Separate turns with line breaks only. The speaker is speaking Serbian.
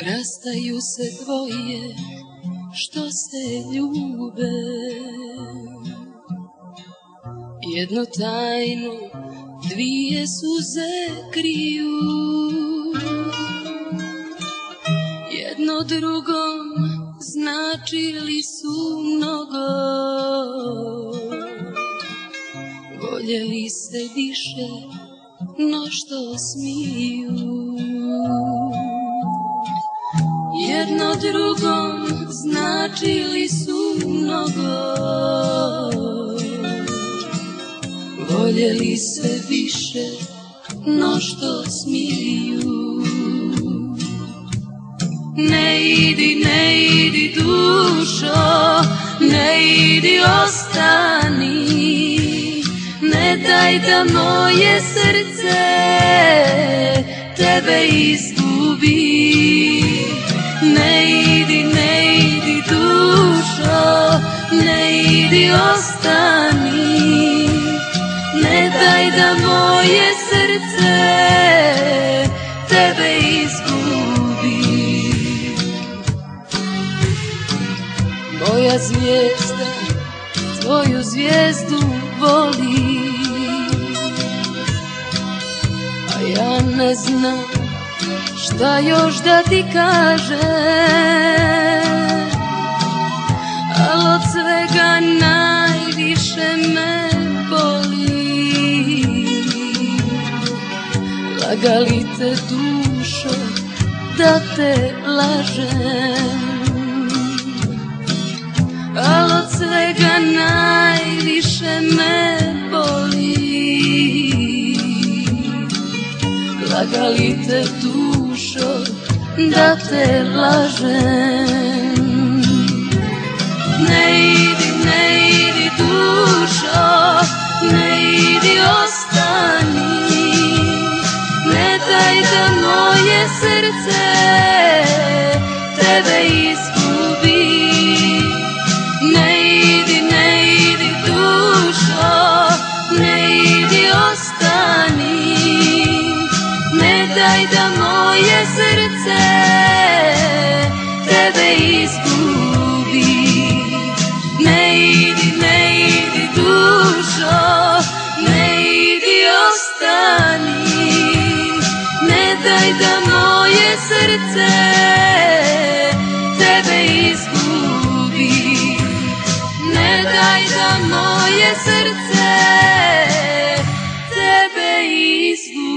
Rastaju se dvoje što se ljube, jedno tajnu dvije suze kriju, jedno drugom značili su mnogo, voljeli se više no što smiju. Jedno drugom značili su mnogo, voljeli se više no što smiju. Ne idi dušo, ne idi ostani, ne daj da moje srce tebe izgubi. Ne idi dušo, ne idi ostani, ne daj da moje srce tebe izgubi. Moja zvijezda tvoju zvijezdu voli, a ja ne znam šta još da ti kažem, al od svega najviše me boli. Lagali te dušo da te lažem, al od svega najviše me boli. Lagali te dušo da te lažem. Ne idi dušo, ne idi ostani, ne daj da moje srce tebe izgubi. Ne idi dušo, ne idi ostani, ne daj da moje srce tebe izgubi. Ne idi dušo, ne idi ostani, ne daj da moje srce tebe izgubi. Ne daj da moje srce tebe izgubi.